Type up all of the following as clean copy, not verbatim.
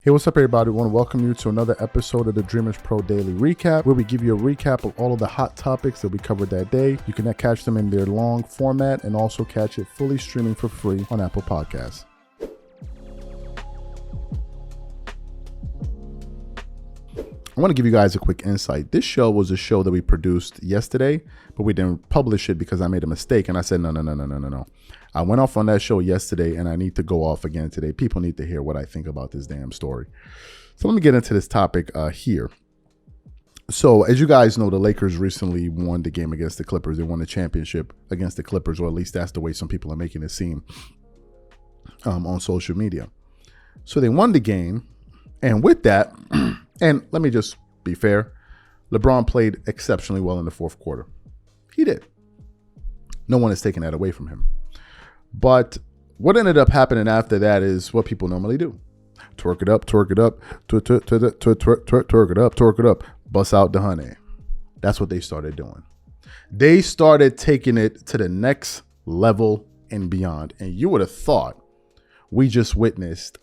Hey, what's up, everybody? I want to welcome you to another episode of the Dreamerspro Daily Recap, where we give you a recap of all of the hot topics that we covered that day. You can catch them in their long format and also catch it fully streaming for free on Apple Podcasts. I want to give you guys a quick insight. This show was a show that we produced yesterday, but we didn't publish it because I made a mistake. And I said, no. I went off on that show yesterday and I need to go off again today. People need to hear what I think about this damn story. So let me get into this topic here. So as you guys know, the Lakers recently won the game against the Clippers. They won the championship against the Clippers, or at least that's the way some people are making it seem on social media. So they won the game. And with that, and let me just be fair, LeBron played exceptionally well in the fourth quarter. He did. No one is taking that away from him. But what ended up happening after that is what people normally do. Twerk it up, twerk it up, twerk it up, bust out the honey. That's what they started doing. They started taking it to the next level and beyond. And you would have thought we just witnessed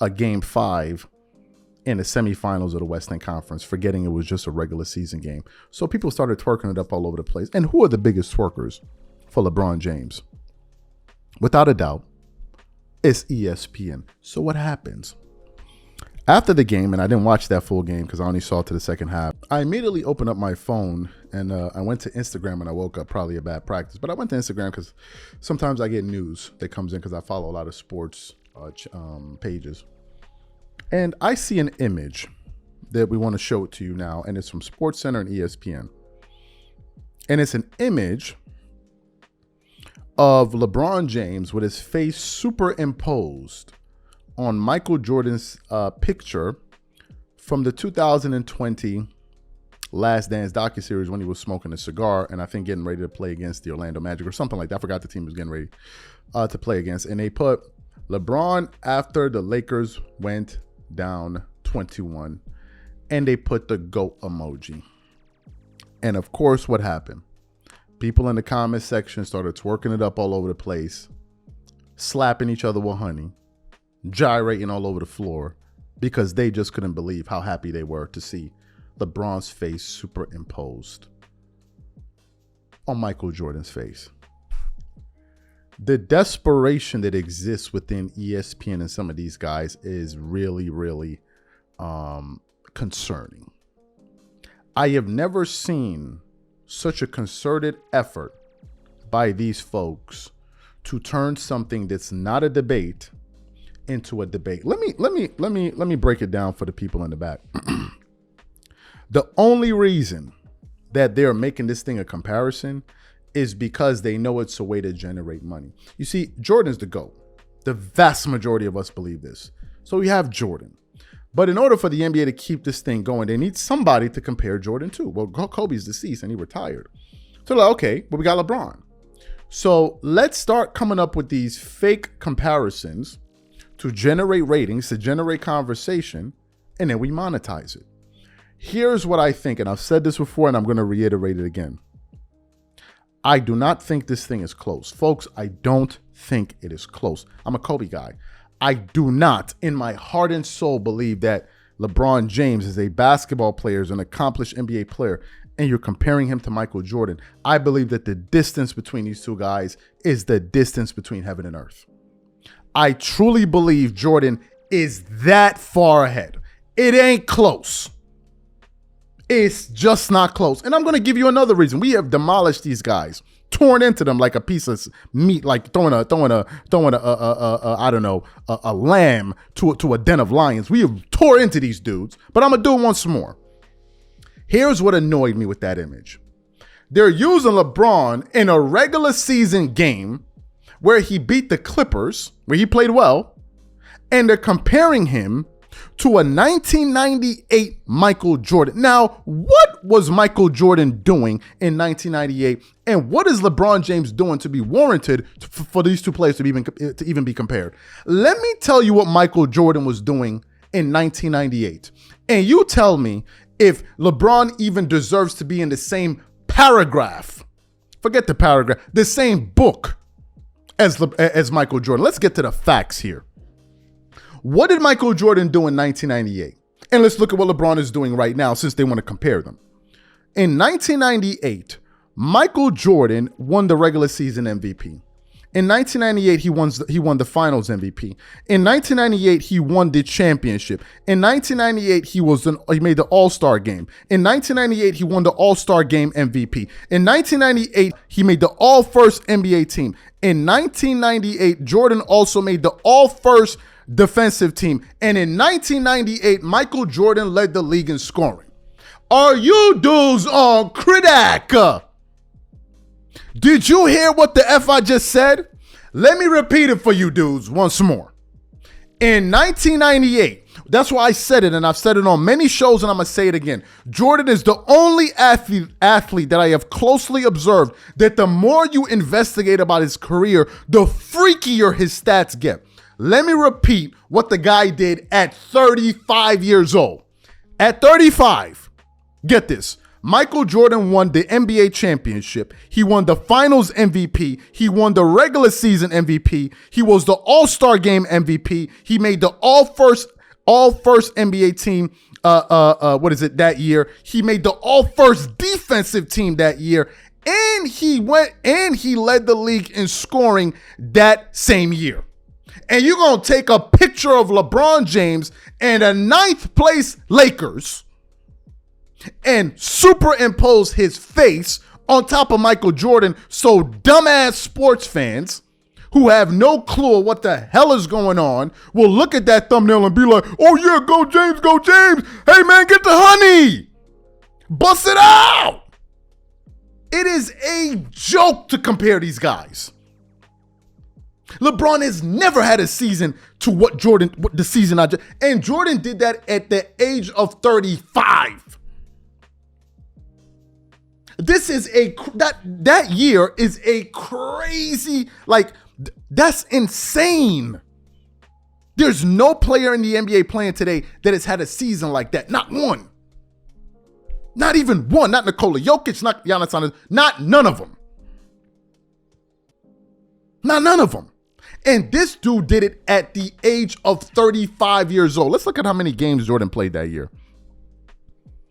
a game 5 in the semifinals of the Western Conference, forgetting it was just a regular season game. So people started twerking it up all over the place. And who are the biggest twerkers for LeBron James? Without a doubt, it's ESPN. So what happens? After the game, and I didn't watch that full game because I only saw it to the second half, I immediately opened up my phone and I went to Instagram, and I woke up, probably a bad practice, but I went to Instagram because sometimes I get news that comes in because I follow a lot of sports pages. And I see an image that we want to show it to you now, and it's from SportsCenter and ESPN. And it's an image of LeBron James with his face superimposed on Michael Jordan's picture from the 2020 Last Dance docuseries when he was smoking a cigar and I think getting ready to play against the Orlando Magic or something like that. I forgot the team he was getting ready to play against. And they put LeBron after the Lakers went down 21, and they put the GOAT emoji. And of course, what happened? People in the comment section started twerking it up all over the place, slapping each other with honey, gyrating all over the floor because they just couldn't believe how happy they were to see LeBron's face superimposed on Michael Jordan's face. The desperation that exists within ESPN and some of these guys is really, really concerning. I have never seen such a concerted effort by these folks to turn something that's not a debate into a debate. Let me break it down for the people in the back. The only reason that they're making this thing a comparison is because they know it's a way to generate money. You see, Jordan's the GOAT. The vast majority of us believe this. So we have Jordan. But in order for the NBA to keep this thing going, they need somebody to compare Jordan to. Well, Kobe's deceased and he retired. So they're like, okay, but we got LeBron. So let's start coming up with these fake comparisons to generate ratings, to generate conversation, and then we monetize it. Here's what I think, and I've said this before, and I'm going to reiterate it again. I do not think this thing is close. Folks, I don't think it is close. I'm a Kobe guy. I do not, in my heart and soul, believe that LeBron James is a basketball player, is an accomplished NBA player, and you're comparing him to Michael Jordan. I believe that the distance between these two guys is the distance between heaven and earth. I truly believe Jordan is that far ahead. It ain't close. It's just not close. And I'm going to give you another reason. We have demolished these guys, torn into them like a piece of meat, like throwing a lamb to a den of lions. We have tore into these dudes, but I'm going to do it once more. Here's what annoyed me with that image. They're using LeBron in a regular season game where he beat the Clippers, where he played well, and they're comparing him to a 1998 Michael Jordan. Now, what was Michael Jordan doing in 1998, and what is LeBron James doing to be warranted for these two players to even be compared? Let me tell you what Michael Jordan was doing in 1998, and you tell me if LeBron even deserves to be in the same paragraph. Forget the paragraph, the same book as Michael Jordan. Let's get to the facts here. What did Michael Jordan do in 1998? And let's look at what LeBron is doing right now since they want to compare them. In 1998, Michael Jordan won the regular season MVP. In 1998, he won the Finals MVP. In 1998, he won the championship. In 1998, he made the All-Star game. In 1998, he won the All-Star game MVP. In 1998, he made the All-First NBA team. In 1998, Jordan also made the All-First defensive team. And in 1998, Michael Jordan led the league in scoring. Are you dudes on crack? Did you hear what the F I just said? Let me repeat it for you dudes once more. In 1998, that's why I said it, and I've said it on many shows, and I'm going to say it again. Jordan is the only athlete that I have closely observed that the more you investigate about his career, the freakier his stats get. Let me repeat what the guy did at 35 years old. At 35, get this. Michael Jordan won the NBA championship. He won the Finals MVP. He won the regular season MVP. He was the All-Star game MVP. He made the all-first NBA team that year. He made the all-first defensive team that year. And he led the league in scoring that same year. And you're going to take a picture of LeBron James and a 9th place Lakers and superimpose his face on top of Michael Jordan, so dumbass sports fans who have no clue what the hell is going on will look at that thumbnail and be like, oh yeah, go James, go James. Hey man, get the honey. Bust it out. It is a joke to compare these guys. LeBron has never had a season to what the season I just, and Jordan did that at the age of 35. This is that year is a crazy, that's insane. There's no player in the NBA playing today that has had a season like that. Not one. Not even one. Not Nikola Jokic, not Giannis Anthony, not none of them. Not none of them. And this dude did it at the age of 35 years old. Let's look at how many games Jordan played that year.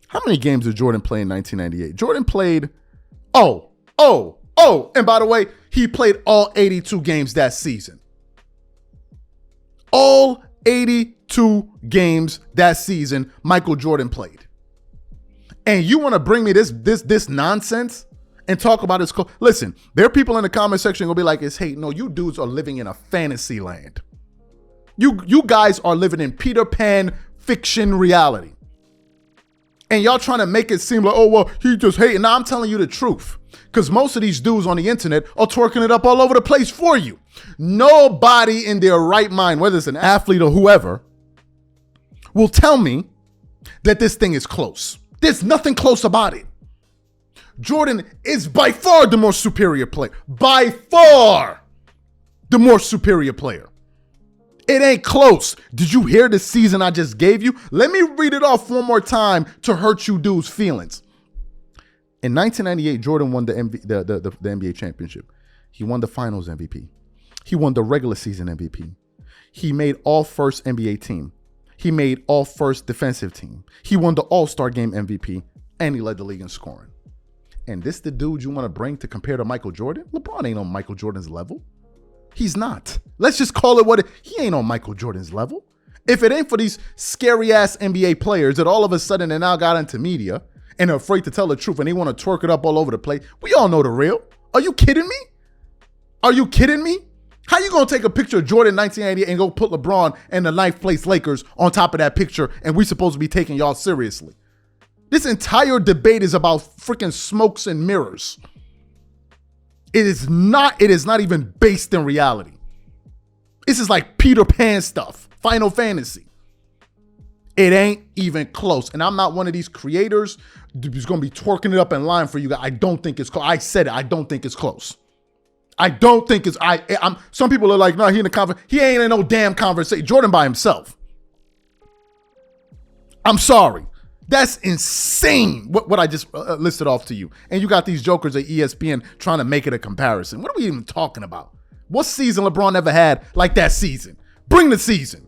How many games did Jordan play in 1998? Jordan played, and by the way, he played all 82 games that season. All 82 games that season, Michael Jordan played. And you want to bring me this nonsense and talk about his listen, there are people in the comment section gonna be like, it's hate. No, you dudes are living in a fantasy land. You guys are living in Peter Pan fiction reality. And y'all trying to make it seem like, oh, well, he just hating. Now I'm telling you the truth. Because most of these dudes on the internet are twerking it up all over the place for you. Nobody in their right mind, whether it's an athlete or whoever, will tell me that this thing is close. There's nothing close about it. Jordan is by far the more superior player. By far the more superior player. It ain't close. Did you hear the season I just gave you? Let me read it off one more time to hurt you dudes' feelings. In 1998, Jordan won the NBA championship. He won the Finals MVP. He won the regular season MVP. He made all-first NBA team. He made all-first defensive team. He won the All-Star game MVP, and he led the league in scoring. And this the dude you want to bring to compare to Michael Jordan? LeBron ain't on Michael Jordan's level. He's not. Let's just call it what it, he ain't on Michael Jordan's level. If it ain't for these scary ass NBA players that all of a sudden they now got into media and are afraid to tell the truth and they want to twerk it up all over the place, we all know the real. Are you kidding me? Are you kidding me? How you gonna take a picture of Jordan 1988 and go put LeBron and the 9th place Lakers on top of that picture and we supposed to be taking y'all seriously? This entire debate is about freaking smokes and mirrors. It is not even based in reality. This is like Peter Pan stuff, Final Fantasy. It ain't even close. And I'm not one of these creators who's going to be twerking it up in line for you guys. I don't think it's close. I said it. I don't think it's close. I don't think it's, some people are like, no, he in the conversation. He ain't in no damn conversation. Jordan by himself. I'm sorry. That's insane what I just listed off to you. And you got these jokers at ESPN trying to make it a comparison. What are we even talking about? What season LeBron ever had like that season? Bring the season.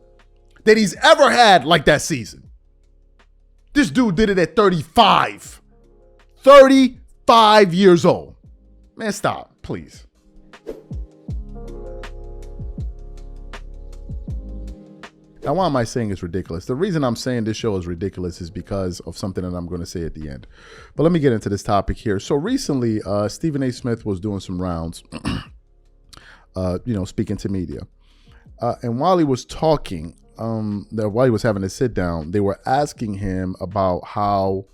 that he's ever had like that season. This dude did it at 35. 35 years old. Man, stop, please. Now, why am I saying it's ridiculous? The reason I'm saying this show is ridiculous is because of something that I'm going to say at the end. But let me get into this topic here. So recently, Stephen A. Smith was doing some rounds, speaking to media. And while he was talking, while he was having a sit down, they were asking him about how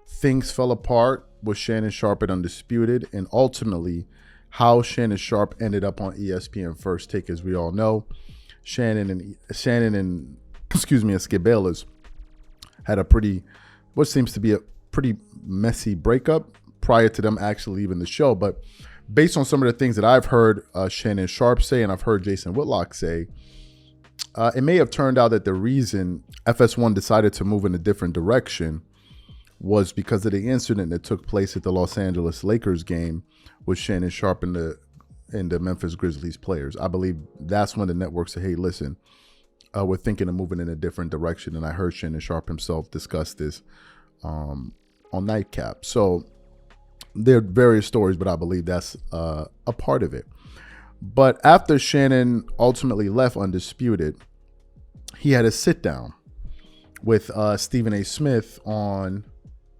things fell apart with Shannon Sharpe at Undisputed, and ultimately how Shannon Sharpe ended up on ESPN First Take, as we all know. Shannon and Skip Bayless had what seems to be a pretty messy breakup prior to them actually leaving the show. But based on some of the things that I've heard Shannon Sharpe say, and I've heard Jason Whitlock say, it may have turned out that the reason FS1 decided to move in a different direction was because of the incident that took place at the Los Angeles Lakers game with Shannon Sharpe and the Memphis Grizzlies players. I believe that's when the network said, hey, listen, we're thinking of moving in a different direction. And I heard Shannon Sharpe himself discuss this on Nightcap. So there are various stories, but I believe that's a part of it. But after Shannon ultimately left Undisputed, he had a sit down with Stephen A. Smith on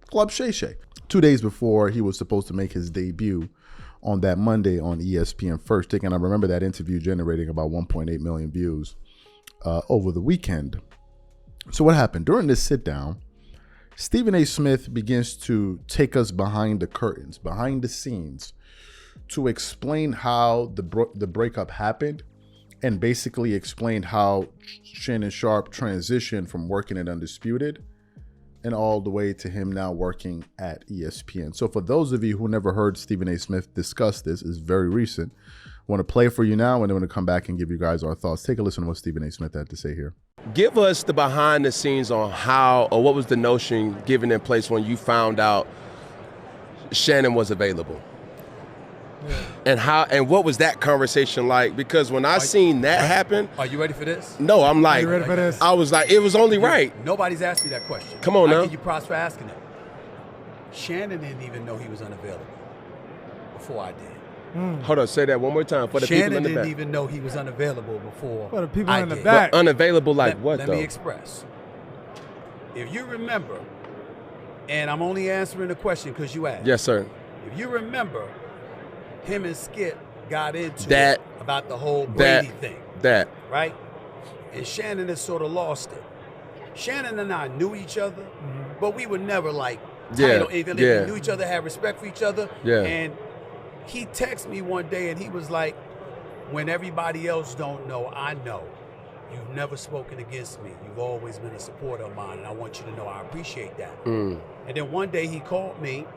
Club Shay Shay 2 days before he was supposed to make his debut on that Monday on ESPN First Take. And I remember that interview generating about 1.8 million views over the weekend. So what happened? During this sit down, Stephen A. Smith begins to take us behind the curtains, behind the scenes, to explain how the breakup happened, and basically explained how Shannon Sharpe transitioned from working at Undisputed and all the way to him now working at ESPN. So for those of you who never heard Stephen A. Smith discuss this, it's very recent. I want to play for you now, and then I'm going to come back and give you guys our thoughts. Take a listen to what Stephen A. Smith had to say here. Give us the behind the scenes on how, or what was the notion given in place when you found out Shannon was available? Yeah. And what was that conversation like? Because when I seen that happen. Are you ready for this? No, I'm like, are you ready for this? I was like, it was only right. Nobody's asked me that question. Come on now. I give you props for asking it. Shannon didn't even know he was unavailable before I did. Hold on, say that one more time for the people in the back. Shannon didn't even know he was unavailable before. For the people I in the did. back. But unavailable like what Let though? me express. If you remember, and I'm only answering the question because you asked. Yes, sir. If you remember, him and Skip got into That- it about the whole Brady thing. That. Right? And Shannon has sort of lost it. Shannon and I knew each other, but we were never like tight on anything. Yeah. We knew each other, had respect for each other. Yeah. And he texted me one day and he was like, when everybody else don't know, I know. You've never spoken against me. You've always been a supporter of mine, and I want you to know I appreciate that. And then one day he called me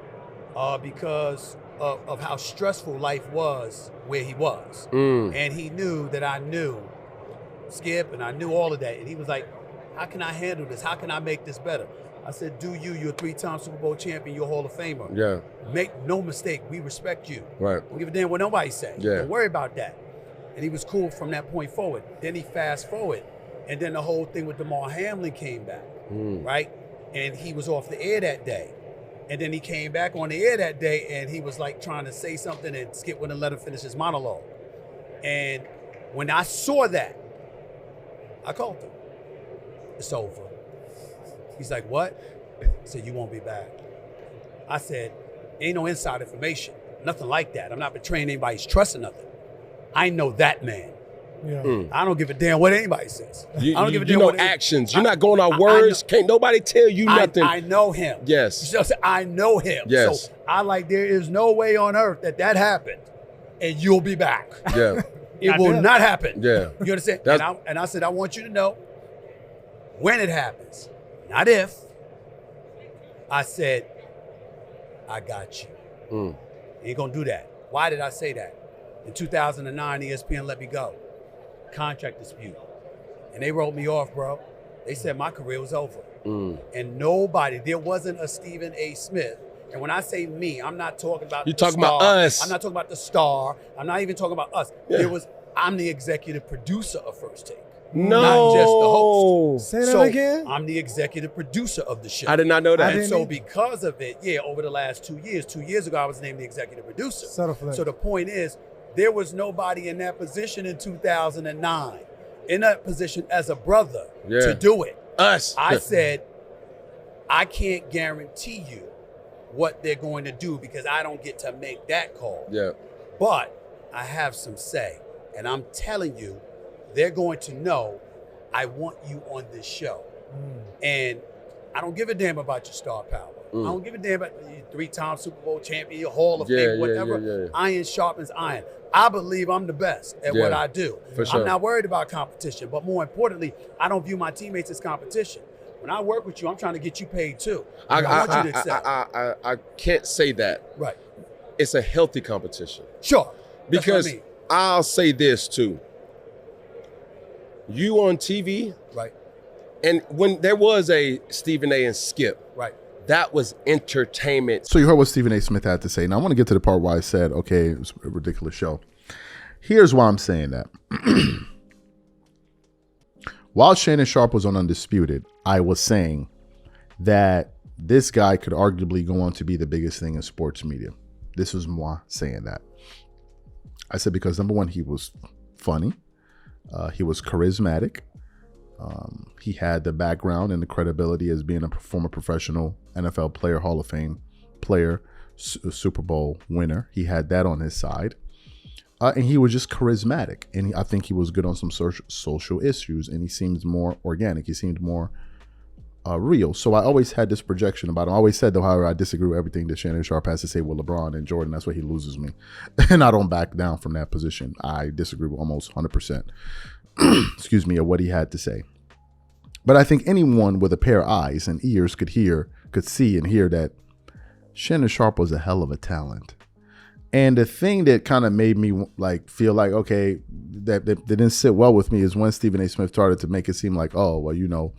because of how stressful life was where he was. And he knew that I knew Skip and I knew all of that. And he was like, how can I handle this? How can I make this better? I said, do you. You're a 3-time Super Bowl champion. You're a Hall of Famer. Yeah. Make no mistake. We respect you. Right. Don't give a damn what nobody say. Yeah. Don't worry about that. And he was cool from that point forward. Then he fast forward. And then the whole thing with DeMar Hamlin came back, right? And he was off the air that day. And then he came back on the air that day and he was like trying to say something and Skip wouldn't let him finish his monologue. And when I saw that, I called him. It's over. He's like, what? I said, you won't be back. I said, ain't no inside information. Nothing like that. I'm not betraying anybody's trust or nothing. I know that man. Yeah. I don't give a damn what anybody says. I don't give a damn know what actions. You're not going on words. Can't nobody tell you nothing. I know him. Yes. So I know him. Yes. So I like, there is no way on earth that happened and you'll be back. Yeah. It will not happen. Yeah. You understand? That's- And I said, I want you to know when it happens, not if. I said, I got you. Ain't gonna do that. Why did I say that? In 2009, ESPN let me go. Contract dispute. And they wrote me off, bro. They said my career was over. And there wasn't a Stephen A. Smith. And when I say me, I'm not talking about You're talking about us. I'm not talking about the star. I'm not even talking about us. Yeah. I'm the executive producer of First Take. No. not just the host. Say that again? I'm the executive producer of the show. I did not know that. And so because of it, over the last 2 years ago, I was named the executive producer. Settle for that. So the point is, there was nobody in that position in 2009, in that position as a brother to do it. Us. I said, I can't guarantee you what they're going to do because I don't get to make that call. Yeah. But I have some say. And I'm telling you, they're going to know I want you on this show. And I don't give a damn about your star power. I don't give a damn about you 3-time Super Bowl champion, your Hall of Fame, whatever. Iron sharpens iron. I believe I'm the best at what I do. For sure. I'm not worried about competition, but more importantly, I don't view my teammates as competition. When I work with you, I'm trying to get you paid too. I want you to excel. I can't say that. Right. It's a healthy competition. Sure. That's Because what I mean. I'll say this too. You on TV, right? And when there was a Stephen A. and Skip, right? That was entertainment. So you heard what Stephen A. Smith had to say. Now I want to get to the part where I said, okay, it was a ridiculous show. Here's why I'm saying that. While Shannon Sharpe was on Undisputed, I was saying that this guy could arguably go on to be the biggest thing in sports media. This was moi saying that. I said because number one, he was funny. He was charismatic. He had the background and the credibility as being a former professional NFL player, Hall of Fame player, Super Bowl winner. He had that on his side. And he was just charismatic. And I think he was good on some social issues. And he seemed more organic. He seemed more real. So I always had this projection about him. I always said, though, however, I disagree with everything that Shannon Sharpe has to say with LeBron and Jordan. That's why he loses me. And I don't back down from that position. I disagree with almost 100%. Excuse me, of what he had to say. But I think anyone with a pair of eyes and ears could see and hear that Shannon Sharpe was a hell of a talent. And the thing that kind of made me feel like, okay, that didn't sit well with me is when Stephen A. Smith started to make it seem like, oh, well,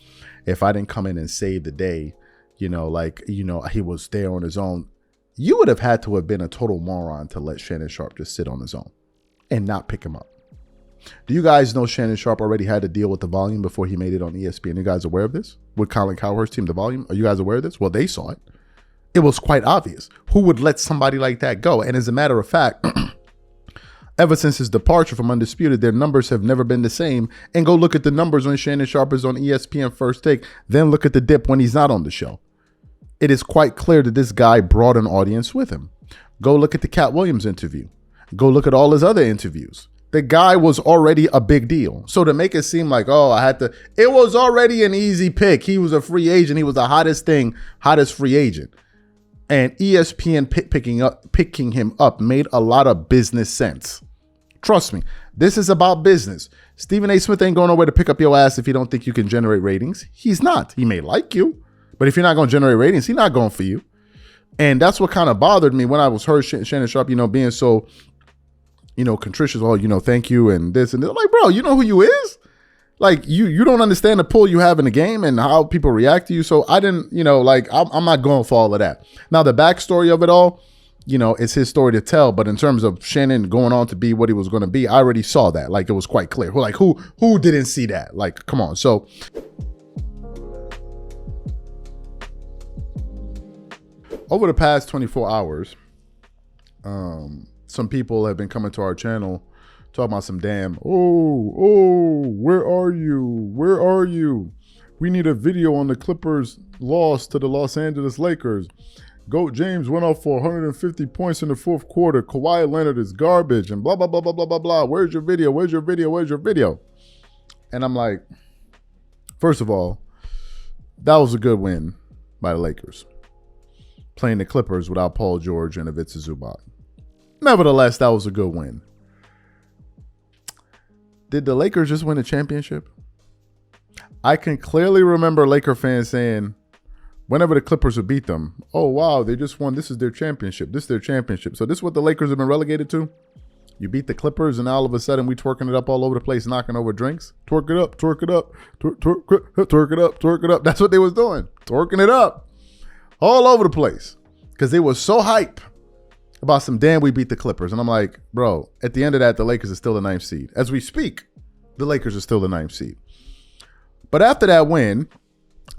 if I didn't come in and save the day, he was there on his own. You would have had to have been a total moron to let Shannon Sharpe just sit on his own and not pick him up. Do you guys know Shannon Sharpe already had to deal with the volume before he made it on ESPN? You guys aware of this? With Colin Cowherd's team, the volume? Are you guys aware of this? Well, they saw it. It was quite obvious. Who would let somebody like that go? And as a matter of fact, ever since his departure from Undisputed, their numbers have never been the same. And go look at the numbers when Shannon Sharpe is on ESPN First Take. Then look at the dip when he's not on the show. It is quite clear that this guy brought an audience with him. Go look at the Cat Williams interview. Go look at all his other interviews. The guy was already a big deal. So to make it seem like, it was already an easy pick. He was a free agent. He was the hottest free agent. And ESPN picking him up made a lot of business sense. Trust me, this is about business. Stephen A. Smith ain't going nowhere to pick up your ass if you don't think you can generate ratings. He's not. He may like you, but if you're not going to generate ratings, he's not going for you. And that's what kind of bothered me when I was heard Shannon Sharpe, being so, contritious. Oh, thank you and this and this. I'm like, bro, you know who you is? Like, you don't understand the pull you have in the game and how people react to you. So I didn't, I'm not going for all of that. Now, the backstory of it all, it's his story to tell. But in terms of Shannon going on to be what he was going to be, I already saw that. Like, it was quite clear. Like, who didn't see that? Like, come on. So over the past 24 hours, some people have been coming to our channel talking about some damn, where are you? We need a video on the Clippers' loss to the Los Angeles Lakers. Goat James went off for 150 points in the fourth quarter. Kawhi Leonard is garbage and blah, blah, blah, blah, blah, blah, blah. Where's your video? And I'm like, first of all, that was a good win by the Lakers. Playing the Clippers without Paul George and Ivica Zubac. Nevertheless, that was a good win. Did the Lakers just win a championship? I can clearly remember Laker fans saying, whenever the Clippers would beat them, oh, wow, they just won. This is their championship. So this is what the Lakers have been relegated to? You beat the Clippers and all of a sudden we twerking it up all over the place, knocking over drinks. Twerk it up, twerk it up, twerk it up, twerk it up. That's what they was doing. Twerking it up all over the place because they were so hype about some damn we beat the Clippers. And I'm like, bro, at the end of that, the Lakers are still the 9th seed. As we speak, the Lakers are still the 9th seed. But after that win,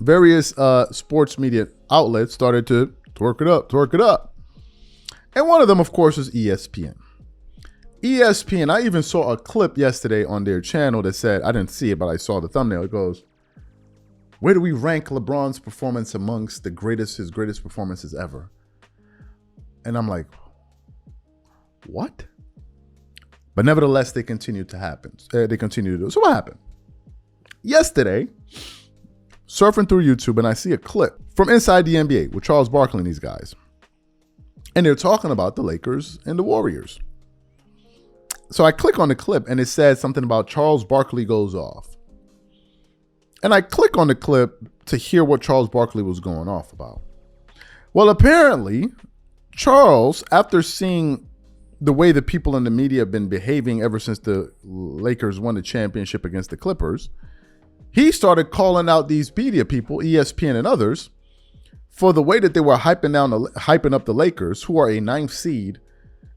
various sports media outlets started to twerk it up. And one of them, of course, was ESPN. ESPN, I even saw a clip yesterday on their channel that said, I didn't see it, but I saw the thumbnail. It goes, where do we rank LeBron's performance amongst his greatest performances ever? And I'm like, what? But nevertheless, they continue to happen. They continue to do it. So what happened? Yesterday, surfing through YouTube, and I see a clip from inside the NBA with Charles Barkley and these guys. And they're talking about the Lakers and the Warriors. So I click on the clip and it said something about Charles Barkley goes off. And I click on the clip to hear what Charles Barkley was going off about. Well, apparently, Charles, after seeing the way the people in the media have been behaving ever since the Lakers won the championship against the Clippers, he started calling out these media people, ESPN and others, for the way that they were hyping up the Lakers, who are a 9th seed,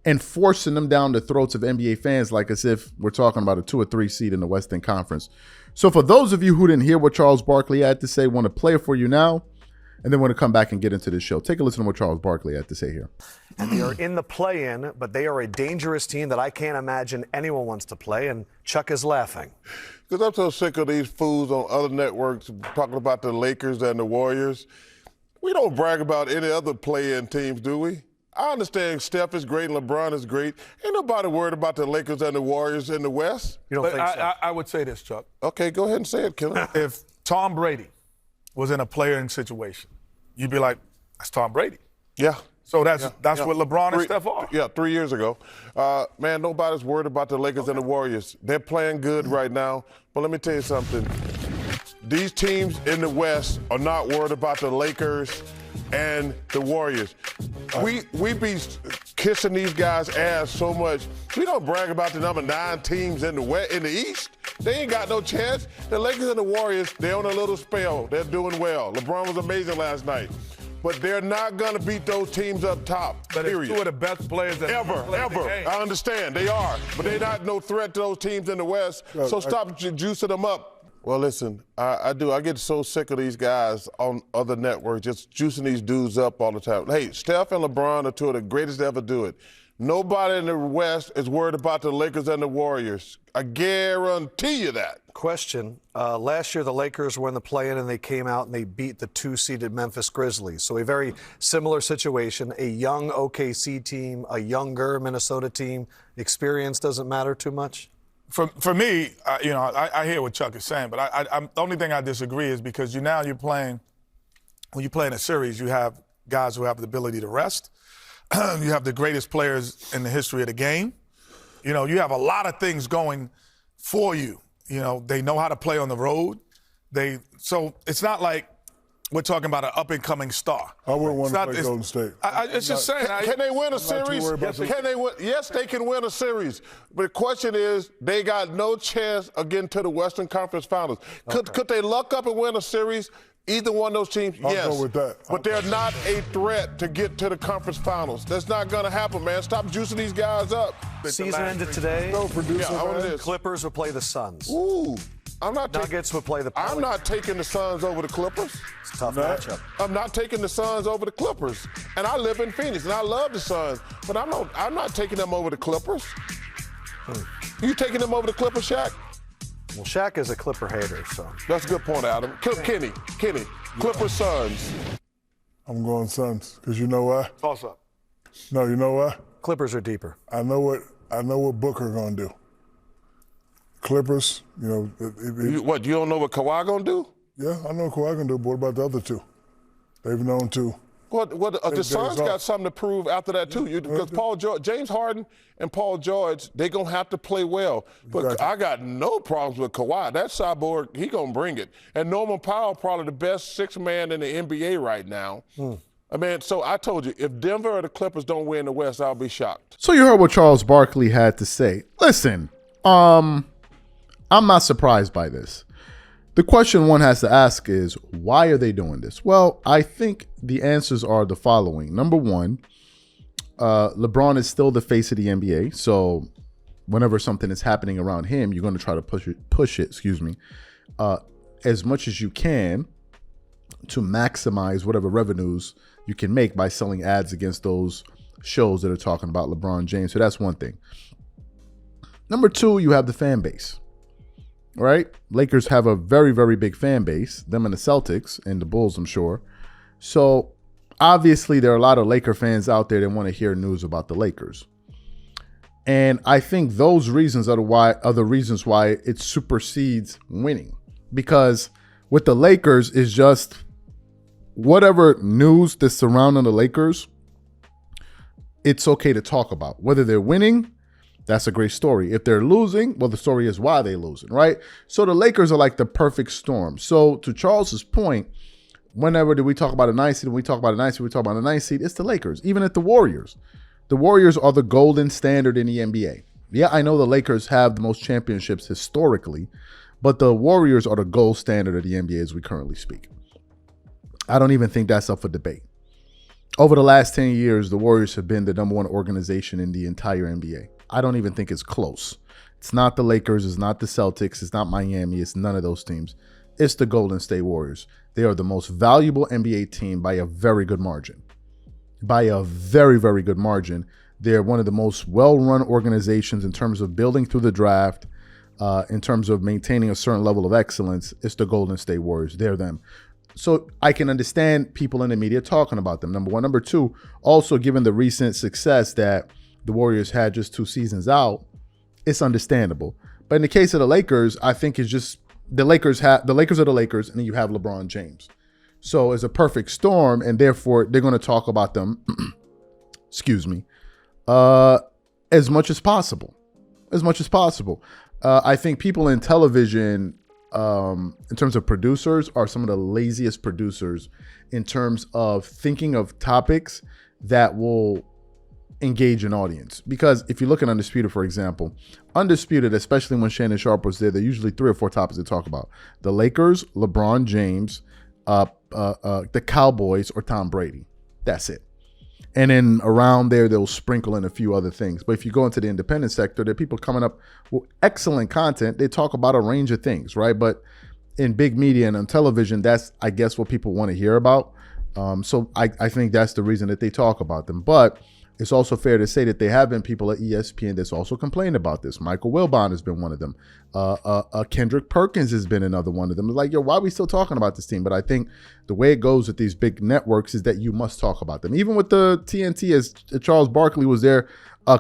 and forcing them down the throats of NBA fans like as if we're talking about a 2 or 3 seed in the Western Conference. So for those of you who didn't hear what Charles Barkley had to say, want to play it for you now, and then want to come back and get into this show. Take a listen to what Charles Barkley had to say here. And they are in the play-in, but they are a dangerous team that I can't imagine anyone wants to play, and Chuck is laughing. Because I'm so sick of these fools on other networks talking about the Lakers and the Warriors. We don't brag about any other play-in teams, do we? I understand Steph is great and LeBron is great. Ain't nobody worried about the Lakers and the Warriors in the West. You don't think so? I would say this, Chuck. Okay, go ahead and say it, Killer. If Tom Brady was in a play-in situation, you'd be like, that's Tom Brady. Yeah. So that's what LeBron and Steph are. Yeah, 3 years ago. Man, nobody's worried about the Lakers and the Warriors. They're playing good right now. But let me tell you something. These teams in the West are not worried about the Lakers and the Warriors. We be kissing these guys' ass so much. We don't brag about the number 9 teams in the East. They ain't got no chance. The Lakers and the Warriors, they're on a little spell. They're doing well. LeBron was amazing last night. But they're not going to beat those teams up top, But period. it's 2 of the best players that Ever. I understand. They are. But they're not no threat to those teams in the West. So stop juicing them up. Well, listen, I get so sick of these guys on other networks just juicing these dudes up all the time. Hey, Steph and LeBron are 2 of the greatest to ever do it. Nobody in the West is worried about the Lakers and the Warriors. I guarantee you that. Question. Last year, the Lakers were in the play-in, and they came out and they beat the 2-seeded Memphis Grizzlies. So a very similar situation, a young OKC team, a younger Minnesota team. Experience doesn't matter too much? For me, I hear what Chuck is saying, but the only thing I disagree is because you're playing, when you play in a series, you have guys who have the ability to rest. You have the greatest players in the history of the game. You have a lot of things going for you. They know how to play on the road. So it's not like we're talking about an up-and-coming star. I wouldn't want to play Golden State. It's just saying. Can they win a series? Can they win? Yes, they can win a series. But the question is, they got no chance of getting to the Western Conference Finals. Could they luck up and win a series? Either one of those teams, yes. I'll go with that. But they're not a threat to get to the conference finals. That's not going to happen, man. Stop juicing these guys up. Season ended today. No, producer. Clippers will play the Suns. Ooh. Nuggets would play the Pelicans. I'm not taking the Suns over the Clippers. It's a tough matchup. I'm not taking the Suns over the Clippers. And I live in Phoenix, and I love the Suns. But I'm not taking them over the Clippers. You taking them over the Clippers, Shaq? Well, Shaq is a Clipper hater, so. That's a good point, Adam. Kenny, Clippers, Suns. I'm going Suns, because you know why? Toss up. No, you know why? Clippers are deeper. I know what Booker going to do. Clippers, You don't know what Kawhi going to do? Yeah, I know what Kawhi going to do, but what about the other 2? They've known to. The Suns got something to prove after that, too. Because James Harden and Paul George, they're going to have to play well. But exactly. I got no problems with Kawhi. That cyborg, he going to bring it. And Norman Powell, probably the best 6th man in the NBA right now. So I told you, if Denver or the Clippers don't win the West, I'll be shocked. So you heard what Charles Barkley had to say. Listen, I'm not surprised by this. The question one has to ask is, why are they doing this? Well, I think the answers are the following. Number one, LeBron is still the face of the NBA. So whenever something is happening around him, you're going to try to push it, as much as you can to maximize whatever revenues you can make by selling ads against those shows that are talking about LeBron James. So that's one thing. Number two, you have the fan base, right? Lakers have a very, very big fan base, them and the Celtics and the Bulls, I'm sure. So obviously there are a lot of Laker fans out there that want to hear news about the Lakers. And I think those reasons are the reasons why it supersedes winning. Because with the Lakers, it's just whatever news that's surrounding the Lakers, it's okay to talk about. Whether they're winning, that's a great story. If they're losing, well, the story is why they're losing, right? So the Lakers are like the perfect storm. So to Charles's point, whenever do we talk about a 9 seed, we talk about a 9 seed, we talk about a 9 seed, it's the Lakers. Even at the Warriors. The Warriors are the golden standard in the NBA. Yeah, I know the Lakers have the most championships historically, but the Warriors are the gold standard of the NBA as we currently speak. I don't even think that's up for debate. Over the last 10 years, the Warriors have been the number one organization in the entire NBA. I don't even think it's close. It's not the Lakers, it's not the Celtics, it's not Miami, it's none of those teams. It's the Golden State Warriors. They are the most valuable NBA team by a very good margin. By a very, very good margin. They're one of the most well-run organizations in terms of building through the draft, in terms of maintaining a certain level of excellence. It's the Golden State Warriors. They're them. So I can understand people in the media talking about them, number one. Number two, also given the recent success that the Warriors had just 2 seasons out, it's understandable. But in the case of the Lakers, I think it's just the Lakers are the Lakers, and then you have LeBron James. So it's a perfect storm, and therefore they're going to talk about them, as much as possible. As much as possible. I think people in television, in terms of producers, are some of the laziest producers in terms of thinking of topics that will engage an audience. Because if you look at Undisputed, for example, Undisputed, especially when Shannon Sharpe was there, are usually 3 or 4 topics to talk about. The Lakers, LeBron James, the Cowboys, or Tom Brady. That's it. And then around there, they'll sprinkle in a few other things. But if you go into the independent sector, there are people coming up with excellent content. They talk about a range of things, right? But in big media and on television, that's, I guess, what people want to hear about. So I think that's the reason that they talk about them. But it's also fair to say that there have been people at ESPN that's also complained about this. Michael Wilbon has been one of them. Kendrick Perkins has been another one of them. It's like, yo, why are we still talking about this team? But I think the way it goes with these big networks is that you must talk about them. Even with the TNT, as Charles Barkley was there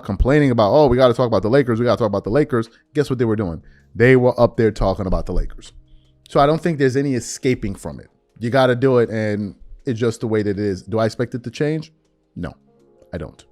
complaining about, oh, we got to talk about the Lakers. We got to talk about the Lakers. Guess what they were doing? They were up there talking about the Lakers. So I don't think there's any escaping from it. You got to do it, and it's just the way that it is. Do I expect it to change? No, I don't.